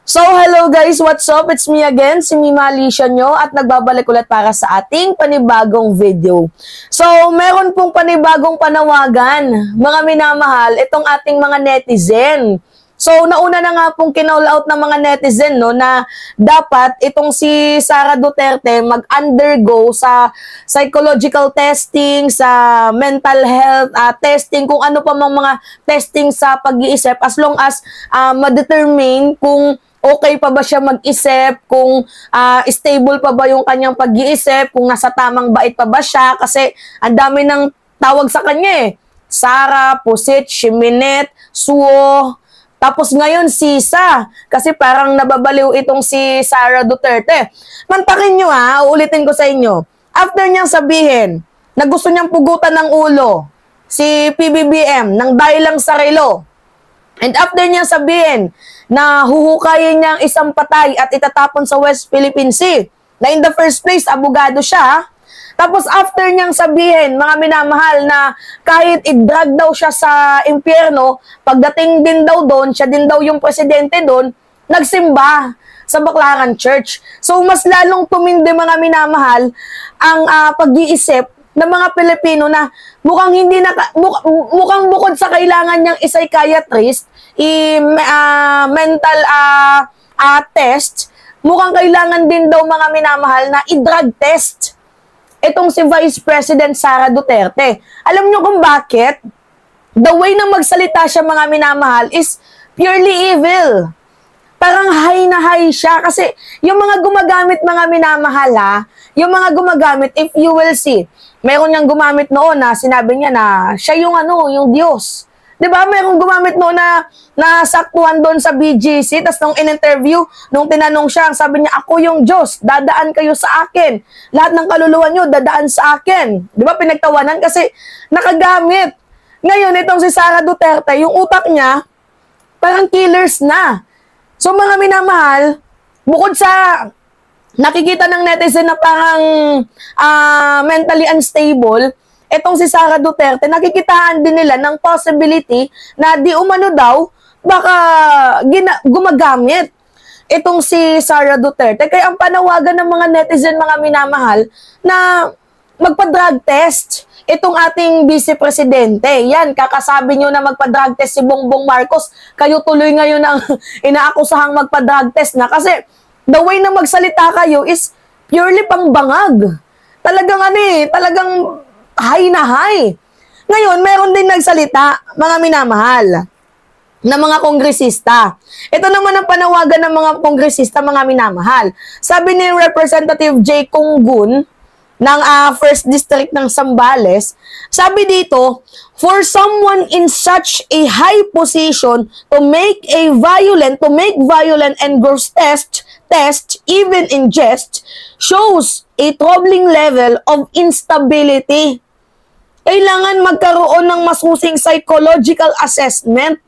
So, hello guys, what's up? It's me again, si Mima Alicia nyo, at nagbabalik ulit para sa ating panibagong video. So, meron pong panibagong panawagan, mga minamahal, itong ating mga netizen. So, nauna na nga pong kinall out ng mga netizen, no, na dapat itong si Sara Duterte mag-undergo sa psychological testing, sa mental health testing, kung ano pa mga testing sa pag-iisip, as long as ma-determine kung okay pa ba siya mag-isip, kung stable pa ba yung kanyang pag-iisip, kung nasa tamang bait pa ba siya, kasi ang dami ng tawag sa kanya eh. Sara, Pusit, Shiminet, Suo, tapos ngayon Sisa, kasi parang nababaliw itong si Sara Duterte. Mantakin nyo uulitin ko sa inyo. After niyang sabihin na gusto niyang pugutan ng ulo si PBBM nang dahil lang sa relo, and after niyang sabihin na huhukayin niyang isang patay at itatapon sa West Philippine Sea, na in the first place, abogado siya. Tapos after niyang sabihin, mga minamahal, na kahit i-drag daw siya sa impyerno, pagdating din daw doon, siya din daw yung presidente doon, nagsimba sa Baclaran Church. So mas lalong tumindi, mga minamahal, ang pag-iisip ng mga Pilipino na mukhang hindi mukhang bukod sa kailangan niyang i-psychiatrist, mental test, mukhang kailangan din daw, mga minamahal, na i-drug test itong si Vice President Sara Duterte. Alam niyo kung bakit? The way na magsalita siya, mga minamahal, is purely evil. Parang high na high siya. Kasi yung mga gumagamit, mga minamahal, yung mga gumagamit, if you will see, meron niyang gumamit noon na sinabi niya na siya yung yung Diyos. 'Di ba? Merong gumamit noon na nasaktuhan doon sa BGC, tapos nung in-interview, nung tinanong siya, sabi niya, ako yung Diyos, dadaan kayo sa akin. Lahat ng kaluluwa niyo dadaan sa akin. 'Di ba? Pinagtawanan kasi nakagamit. Ngayon, itong si Sara Duterte, yung utak niya, parang killers na. So, mga minamahal, bukod sa nakikita ng netizen na parang mentally unstable, etong si Sara Duterte, nakikitaan din nila ng possibility na di umano daw, baka gumagamit itong si Sara Duterte. Kaya ang panawagan ng mga netizen, mga minamahal, na magpa-drug test itong ating vice-presidente. Yan, kakasabi nyo na magpa-drug test si Bongbong Marcos. Kayo tuloy ngayon ang inaakusahang magpa-drug test na. Kasi the way na magsalita kayo is purely pangbangag. Talagang talagang high na high. Ngayon, meron din nagsalita, mga minamahal, na mga kongresista. Ito naman ang panawagan ng mga kongresista, mga minamahal. Sabi ni Representative J. Konggun ng 1st District ng Zambales, sabi dito, for someone in such a high position to make violent and gross test, even in jest, shows a troubling level of instability. Kailangan magkaroon ng masusing psychological assessment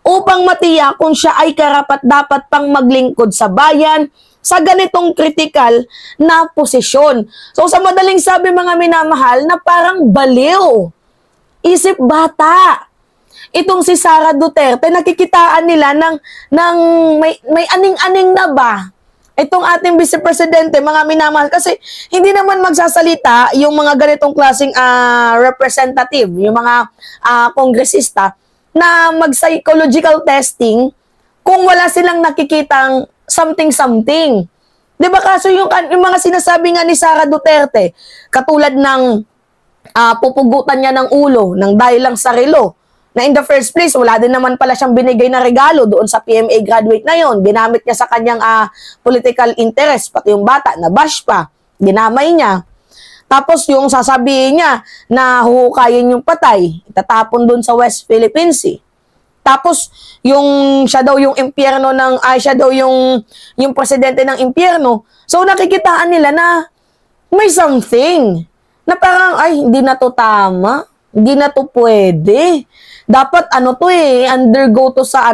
upang matiyak kung siya ay karapat-dapat pang maglingkod sa bayan sa ganitong critical na posisyon. So sa madaling sabi, mga minamahal, na parang baliw, isip bata itong si Sara Duterte. Nakikitaan nila ng may aning-aning na ba itong ating vice-presidente, mga minamahal, kasi hindi naman magsasalita yung mga ganitong klaseng representative, yung mga kongresista, na mag-psychological testing kung wala silang nakikitang something. Diba? Kaso yung mga sinasabi nga ni Sara Duterte, katulad ng pupugutan niya ng ulo ng dahil lang sa relo, na in the first place, wala din naman pala siyang binigay na regalo doon sa PMA graduate na yon. Ginamit niya sa kanyang political interest, pati yung bata, nabash pa, ginamay niya. Tapos yung sasabihin niya na huhukayin yung patay, itatapon doon sa West Philippine Sea. Tapos yung siya daw yung impyerno siya daw yung presidente ng impyerno. So nakikitaan nila na may something na parang, ay, hindi na to tama, hindi na to pwede. Dapat undergo to sa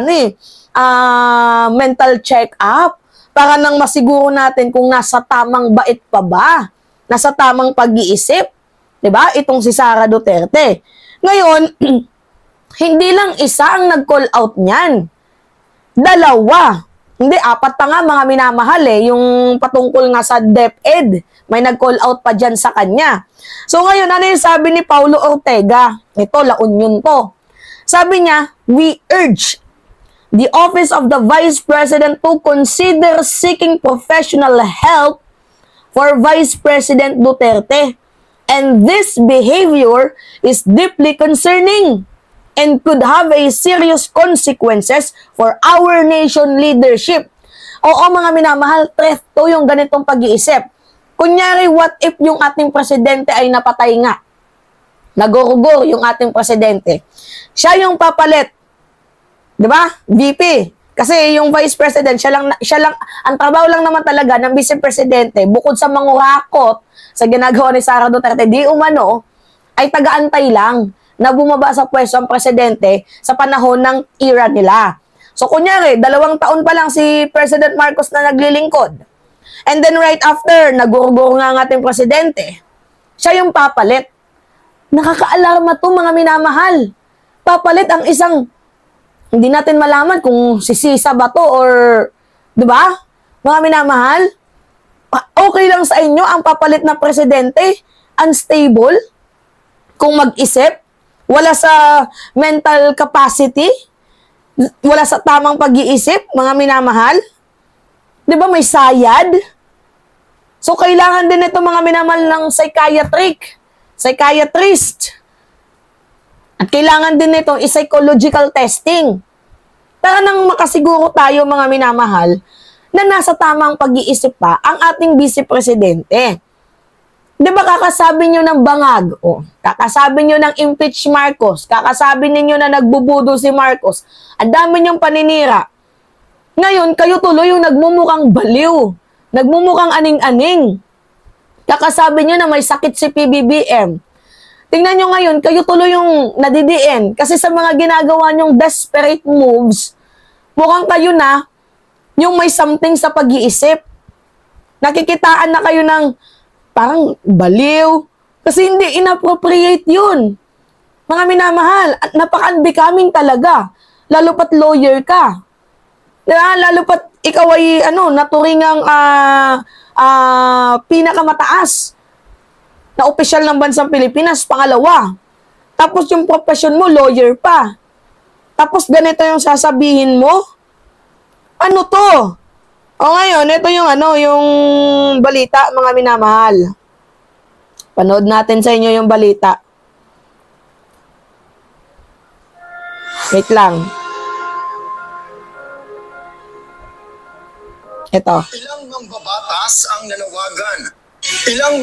mental check-up para nang masiguro natin kung nasa tamang bait pa ba, nasa tamang pag-iisip, 'di ba? Itong si Sara Duterte. Ngayon, hindi lang isa ang nag-call out niyan. Dalawa. Hindi, apat pa nga mga minamahal yung patungkol nga sa DepEd. May nag-call out pa dyan sa kanya. So ngayon, ano yung sabi ni Paulo Ortega? Ito, La Union to. Sabi niya, we urge the Office of the Vice President to consider seeking professional help for Vice President Duterte. And this behavior is deeply concerning and could have a serious consequences for our nation leadership. Oo mga minamahal, threat to yung ganitong pag-iisip. Kunyari, what if yung ating presidente ay napatay nga? Nagurugor yung ating presidente. Siya yung papalit. Di ba? VP. Kasi yung vice president, siya lang, ang trabaho lang naman talaga ng vice presidente, bukod sa mangurakot sa ginagawa ni Sara Duterte, di umano, ay taga-antay lang na bumaba sa pwesto ang presidente sa panahon ng era nila. So, kunyari, 2 taon pa lang si President Marcos na naglilingkod. And then right after, nagurugor nga ang ating presidente, siya yung papalit. Nakaka-alarma to mga minamahal. Papalit ang isang, hindi natin malaman kung sisisa ba to or, di ba? Mga minamahal, okay lang sa inyo ang papalit na presidente, unstable, kung mag-isip, wala sa mental capacity, wala sa tamang pag-iisip, mga minamahal. Di ba may sayad? So, kailangan din ito mga minamahal ng psychiatrist. At kailangan din itong psychological testing. Para nang makasiguro tayo mga minamahal na nasa tamang pag-iisip pa ang ating vice presidente. Di ba kakasabi nyo ng bangag? O, kakasabi nyo ng impeach Marcos. Kakasabi ninyo na nagbubudo si Marcos. Ang dami nyong paninira. Ngayon, kayo tuloy yung nagmumukhang baliw. Nagmumukhang aning-aning. Kakasabi nyo na may sakit si PBBM. Tingnan nyo ngayon, kayo tuloy yung nadidiin. Kasi sa mga ginagawa nyong desperate moves, mukhang kayo na yung may something sa pag-iisip. Nakikitaan na kayo ng parang baliw. Kasi hindi inappropriate yun. Mga minamahal, at napaka-unbecoming talaga. Lalo pat lawyer ka. Diba? Lalo pat ikaw ay naturingang pinakamataas na opisyal ng bansang Pilipinas, pangalawa. Tapos yung profession mo, lawyer pa. Tapos ganito yung sasabihin mo? Ano to? O ngayon, ito yung yung balita, mga minamahal. Panood natin sa inyo yung balita. Wait lang. Ito. Ilang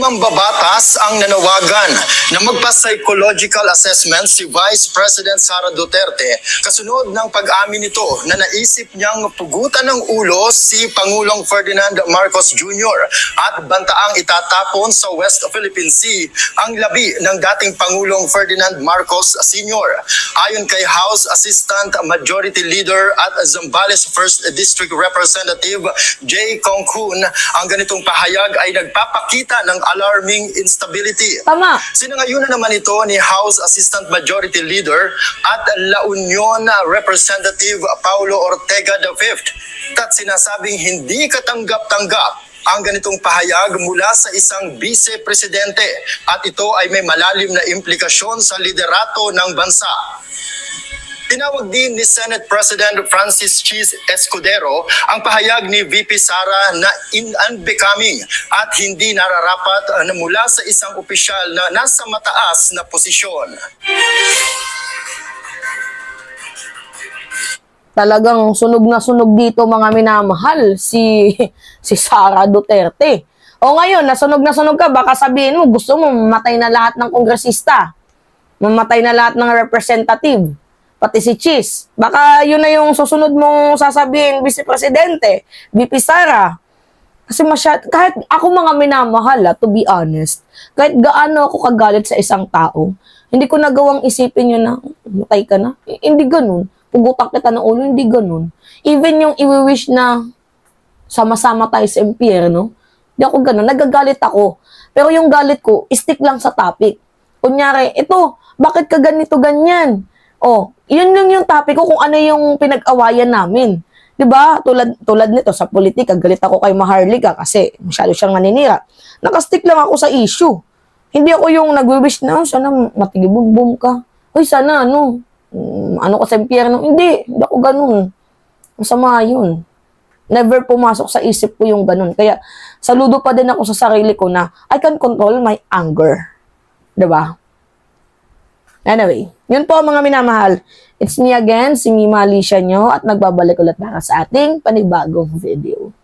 mambabatas ang nanawagan na magpa-psychological assessment si Vice President Sara Duterte kasunod ng pag-amin nito na naisip niyang pugutan ng ulo si Pangulong Ferdinand Marcos Jr. at bantaang itatapon sa West Philippine Sea ang labi ng dating Pangulong Ferdinand Marcos Sr. Ayon kay House Assistant Majority Leader at Zambales 1st District Representative Jay Congcun, ang ganitong pahayag ay nagpapakita ng alarming instability. Tama. Sinangayunan naman ito ni House Assistant Majority Leader at La Union Representative Paulo Ortega V at sinasabing hindi katanggap-tanggap ang ganitong pahayag mula sa isang vice-presidente at ito ay may malalim na implikasyon sa liderato ng bansa. Tinawag din ni Senate President Francis Cheese Escudero ang pahayag ni VP Sara na unbecoming at hindi nararapat na mula sa isang opisyal na nasa mataas na posisyon. Talagang sunog na sunog dito mga minamahal si Sara Duterte. O ngayon, na sunog ka, baka sabihin mo gusto mo mamatay na lahat ng kongresista. Mamatay na lahat ng representative. Pati si Cheese. Baka yun na yung susunod mong sasabihin, Vice Presidente, VP Sara. Kasi kahit ako mga minamahal, to be honest, kahit gaano ako kagalit sa isang tao, hindi ko nagawang isipin yun na, matay ka na. Hindi ganun. Pugutak kita ng ulo, hindi ganun. Even yung i-wish na sama-sama tayo sa impyerno, hindi ako ganun. Nagagalit ako. Pero yung galit ko, stick lang sa topic. Kunyari, ito, bakit ka ganito, ganyan? Oh, yun yung topic ko kung ano yung pinag-awayan namin. 'Diba? Tulad nito sa politika, galit ako kay Maharlika kasi masyado siyang naninira. Nakastick lang ako sa issue. Hindi ako yung nag-wish na, sana matigibum-bum ka. Uy, sana ano ka sa impyerno. Hindi ako ganun. Masama yun. Never pumasok sa isip ko yung ganun. Kaya, saludo pa din ako sa sarili ko na I can control my anger. Diba? Anyway, yun po mga minamahal. It's me again, si Mima Alicia nyo, at nagbabalik ulit para sa ating panibagong video.